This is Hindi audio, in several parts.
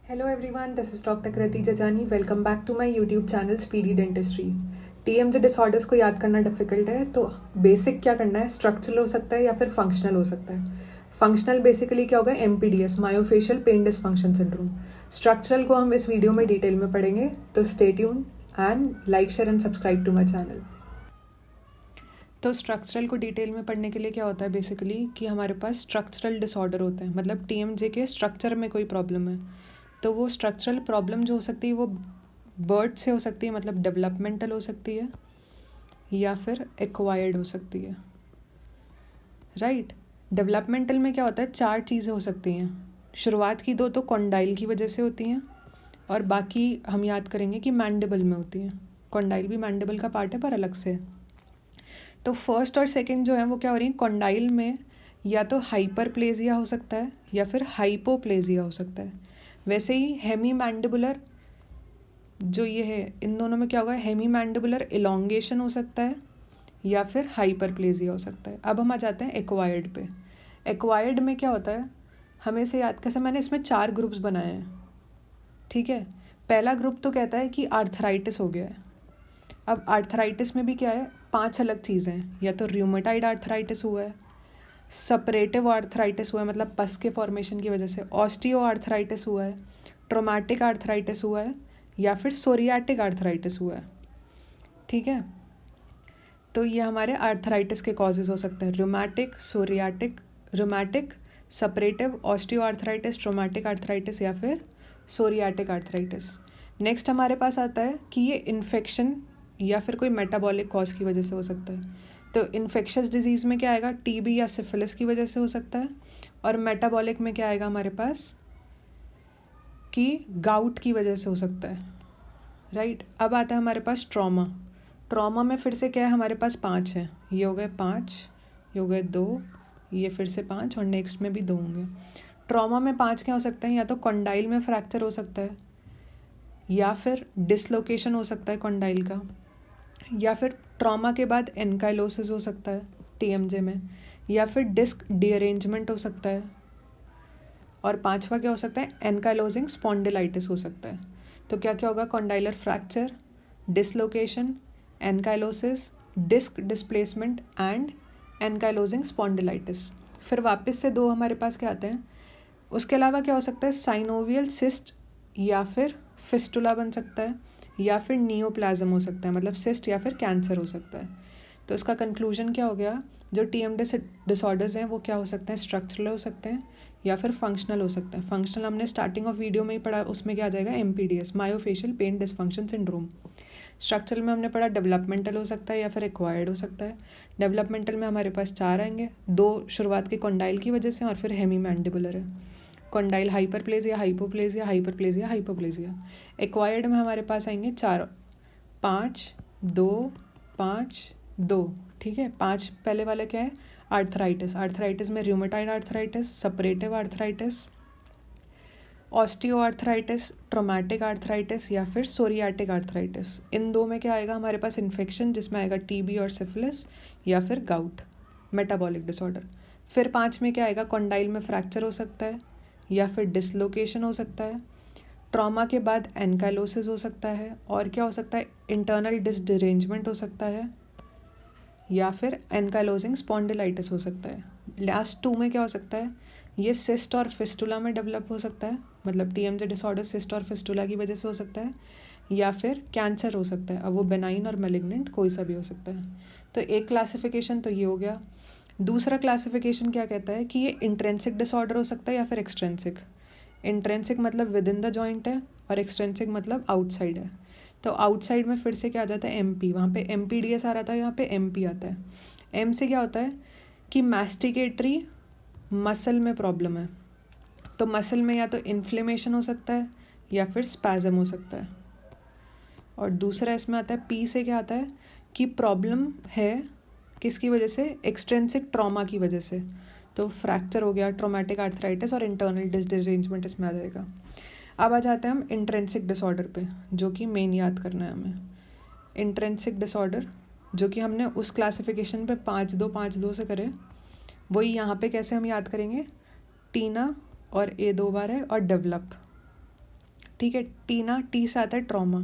Hello everyone, this is Dr. Kriti Jajani. Welcome back to my YouTube channel Speedy Dentistry. TMJ disorders को याद करना डिफिकल्ट है तो बेसिक क्या करना है, स्ट्रक्चरल हो सकता है या फिर फंक्शनल हो सकता है. फंक्शनल बेसिकली क्या होगा, MPDS myofascial pain dysfunction syndrome. Structural को हम इस वीडियो में डिटेल में पढ़ेंगे, तो stay tune and like share and subscribe to my channel. तो स्ट्रक्चरल को डिटेल में पढ़ने के लिए क्या होता है बेसिकली कि हमारे पास स्ट्रक्चरल डिसऑर्डर होते हैं, मतलब TMJ के स्ट्रक्चर में कोई प्रॉब्लम है. तो वो स्ट्रक्चरल प्रॉब्लम जो हो सकती है वो बर्थ से हो सकती है, मतलब डेवलपमेंटल हो सकती है या फिर एक्वायर्ड हो सकती है. राइट. डेवलपमेंटल में क्या होता है, 4 चीज़ें हो सकती हैं. शुरुआत की 2 तो कॉन्डाइल की वजह से होती हैं और बाकी हम याद करेंगे कि मैंडिबल में होती हैं. कॉन्डाइल भी मैंडिबल का पार्ट है पर अलग से है. तो फर्स्ट और सेकंड जो है वो क्या हो रही है, कॉन्डाइल में या तो हाइपरप्लेजिया हो सकता है या फिर हाइपोप्लेजिया हो सकता है. वैसे ही हेमी मैंडिबुलर जो ये है, इन दोनों में क्या होगा, हेमी मैंडिबुलर इलोंगेशन हो सकता है या फिर हाइपरप्लेजिया हो सकता है. अब हम आ जाते हैं एक्वायर्ड पे. एक्वायर्ड में क्या होता है, हमें से याद कैसे, मैंने इसमें 4 ग्रुप्स बनाए हैं. ठीक है. पहला ग्रुप तो कहता है कि आर्थराइटिस हो गया है. अब आर्थराइटिस में भी क्या है, 5 अलग चीज़ें हैं. या तो र्यूमेटाइड आर्थराइटिस हुआ है, सपरेटिव आर्थराइटिस हुआ है मतलब पस के फॉर्मेशन की वजह से, ऑस्टियो आर्थराइटिस हुआ है, ट्रोमैटिक आर्थराइटिस हुआ है या फिर सोरियाटिक आर्थराइटिस हुआ है. ठीक है. तो ये हमारे आर्थराइटिस के कॉजेज़ हो सकते हैं, rheumatic, suppurative, osteoarthritis, traumatic arthritis या फिर सोरियाटिक आर्थराइटिस. नेक्स्ट हमारे पास आता है कि ये इन्फेक्शन या फिर कोई मेटाबॉलिक कॉज की वजह से हो सकता है. तो इन्फेक्शस डिजीज़ में क्या आएगा, TB या सिफिलिस की वजह से हो सकता है. और मेटाबॉलिक में क्या आएगा हमारे पास कि गाउट की वजह से हो सकता है. राइट. अब आता है हमारे पास ट्रॉमा. ट्रॉमा में फिर से क्या है, हमारे पास 5 हैं. ये हो गए 5, ये हो गए 2, ये फिर से 5 और नेक्स्ट में भी 2 होंगे. ट्रॉमा में 5 क्या हो सकते हैं, या तो कॉन्डाइल में फ्रैक्चर हो सकता है या फिर डिसलोकेशन हो सकता है कॉन्डाइल का, या फिर ट्रॉमा के बाद एनकाइलोसिस हो सकता है TMJ में, या फिर डिस्क डीअरेंजमेंट हो सकता है, और 5वां क्या हो सकता है, एनकाइलोजिंग स्पॉन्डिलाइटिस हो सकता है. तो क्या क्या होगा, condylar fracture, dislocation, ankylosis, disc displacement and ankylosing spondylitis. फिर वापस से 2 हमारे पास क्या आते हैं. उसके अलावा क्या हो सकता है, साइनोवियल सिस्ट या फिर फिस्टुला बन सकता है या फिर नियोप्लाज्म हो सकता है, मतलब सिस्ट या फिर कैंसर हो सकता है. तो इसका कंक्लूजन क्या हो गया, जो TMJ डिसऑर्डर्स हैं वो क्या हो सकते हैं, स्ट्रक्चरल हो सकते हैं या फिर फंक्शनल हो सकते हैं. फंक्शनल हमने स्टार्टिंग ऑफ वीडियो में ही पढ़ा, उसमें क्या आ जाएगा, MPDS myofascial pain dysfunction syndrome. Structural में हमने पढ़ा डेवलपमेंटल हो सकता है या फिर एक्वायर्ड हो सकता है. डेवलपमेंटल में हमारे पास 4 आएंगे, 2 शुरुआत के कॉन्डाइल की वजह से और फिर हेमी मैंडिबुलर है. Condyle hyperplasia, hypoplasia, hyperplasia, hypoplasia. Acquired में हमारे पास आएंगे 4, 5, 2, 5, 2. ठीक है. 5 पहले वाला क्या है, आर्थराइटिस. आर्थराइटिस में rheumatoid arthritis, suppurative arthritis, osteoarthritis, traumatic arthritis या फिर सोरियाटिक आर्थराइटिस. इन 2 में क्या आएगा हमारे पास, इन्फेक्शन जिसमें आएगा TB और सिफिलिस या फिर गाउट, मेटाबॉलिक डिसऑर्डर. फिर 5 में क्या आएगा, कॉन्डाइल में फ्रैक्चर हो सकता है या फिर डिसलोकेशन हो सकता है. ट्रॉमा के बाद एनकाइलोसिस हो सकता है, और क्या हो सकता है, इंटरनल डिस्क डिरेंजमेंट हो सकता है या फिर एनकाइलोजिंग स्पॉन्डिलाइटिस हो सकता है. लास्ट 2 में क्या हो सकता है, ये सिस्ट और फिस्टुला में डेवलप हो सकता है, मतलब TMJ डिसऑर्डर सिस्ट और फिस्टुला की वजह से हो सकता है या फिर कैंसर हो सकता है. अब वो बेनाइन और मेलिग्नेंट कोई सा भी हो सकता है. तो एक क्लासिफिकेशन तो ये हो गया. दूसरा क्लासिफिकेशन क्या कहता है कि ये इंट्रेंसिक डिसऑर्डर हो सकता है या फिर एक्सट्रेंसिक. इंट्रेंसिक मतलब विद इन द जॉइंट है और एक्सट्रेंसिक मतलब आउटसाइड है. तो आउटसाइड में फिर से क्या आ जाता है, MP. वहाँ पे MPDS आ रहा था, यहाँ पे MP आता है. M से क्या होता है कि मैस्टिकेटरी मसल में प्रॉब्लम है. तो मसल में या तो इन्फ्लेमेशन हो सकता है या फिर स्पैज़म हो सकता है. और दूसरा इसमें आता है P से क्या आता है कि प्रॉब्लम है किसकी वजह से, एक्सट्रेंसिक ट्रॉमा की वजह से. तो फ्रैक्चर हो गया, ट्रोमैटिक आर्थराइटिस और इंटरनल डिस्क डिसअरेंजमेंट इसमें आ जाएगा. अब आ जाते हैं हम इंट्रेंसिक डिसऑर्डर पे, जो कि मेन याद करना है हमें. इंट्रेंसिक डिसऑर्डर जो कि हमने उस क्लासिफिकेशन पे 5-2 से करे, वही यहाँ पे कैसे हम याद करेंगे, टीना और A 2 बार है और डेवलप. ठीक है। टी से आता है ट्रॉमा।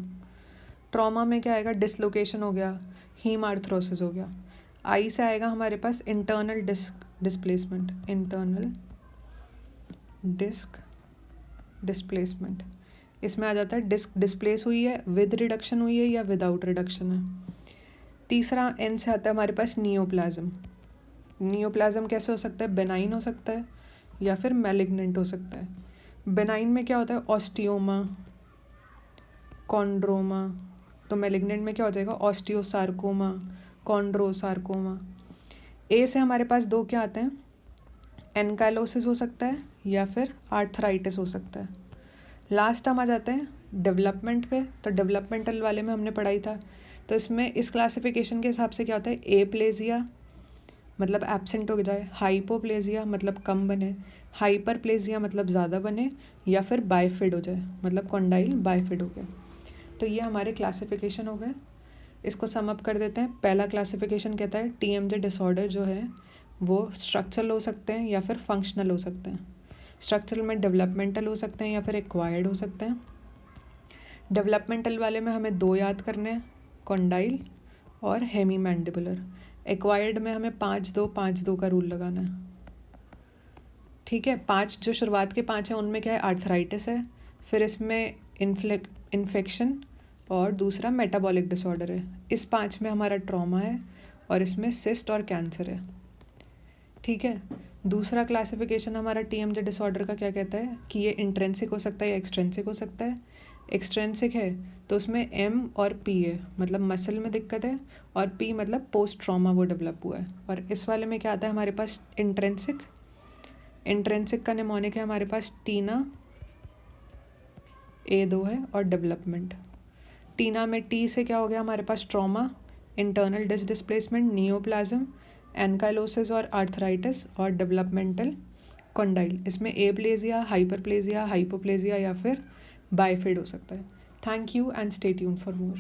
ट्रॉमा में क्या आएगा, डिसलोकेशन हो गया, हीम आर्थरोसिस हो गया। आई से आएगा हमारे पास internal displacement, internal disc displacement. इसमें आ जाता है डिस्क डिस्प्लेस हुई है, विद रिडक्शन हुई है या विदाउट रिडक्शन है। तीसरा एन से आता है हमारे पास नियोप्लाज्म। नियोप्लाज्म कैसे हो सकता है, बेनाइन हो सकता है या फिर मैलिग्नेंट हो सकता है। बेनाइन में क्या होता है, ऑस्टियोमा, कॉन्ड्रोमा। तो मैलिग्नेंट में क्या हो जाएगा, ऑस्टियोसार्कोमा, कॉन्ड्रोसार्कोमा। ए से हमारे पास दो क्या आते हैं, एनकाइलोसिस हो सकता है या फिर आर्थराइटिस हो सकता है। लास्ट हम आ जाते हैं डेवलपमेंट पे। तो डेवलपमेंटल वाले में हमने पढ़ाई था, तो इसमें इस क्लासिफिकेशन के हिसाब से क्या होता है, एप्लेजिया मतलब एब्सेंट हो जाए, हाइपोप्लेजिया मतलब कम बने, हाइपरप्लेजिया मतलब ज़्यादा बने, या फिर बाइफिड हो जाए मतलब कॉन्डाइल बाइफिड हो गया। तो ये हमारे क्लासिफिकेशन हो गए। इसको सम अप कर देते हैं। पहला क्लासिफिकेशन कहता है टीएमजे डिसऑर्डर जो है वो स्ट्रक्चरल हो सकते हैं या फिर फंक्शनल हो सकते हैं। स्ट्रक्चरल में डेवलपमेंटल हो सकते हैं या फिर एक्वायर्ड हो सकते हैं। डेवलपमेंटल वाले में हमें दो याद करने हैं, कॉन्डाइल और हेमी मैंडिबुलर। एक्वायर्ड में हमें 5-2-5-2 का रूल लगाना है। ठीक है, 5 जो शुरुआत के 5 हैं उनमें क्या है, आर्थराइटिस है, फिर इसमें इन्फेक्शन और दूसरा मेटाबॉलिक डिसऑर्डर है। इस 5 में हमारा ट्रॉमा है और इसमें सिस्ट और कैंसर है। ठीक है, दूसरा क्लासिफिकेशन हमारा टीएमजे डिसऑर्डर का क्या कहता है कि ये इंट्रेंसिक हो सकता है या एक्सट्रेंसिक हो सकता है। एक्सट्रेंसिक है तो उसमें एम और पी है, मतलब मसल में दिक्कत है, और पी मतलब पोस्ट ट्रॉमा वो डेवलप हुआ है। और इस वाले में क्या आता है हमारे पास, इंट्रेंसिक। इंट्रेंसिक का निमोनिक है हमारे पास टीना, A2 है, और डेवलपमेंट। टीना में टी से क्या हो गया हमारे पास, trauma, internal displacement, neoplasm, ankylosis और आर्थराइटिस, और डेवलपमेंटल कॉन्डाइल। इसमें एप्लेजिया, हाइपरप्लेजिया, हाइपोप्लेजिया या फिर बाइफिड हो सकता है। Thank you and stay tuned for more.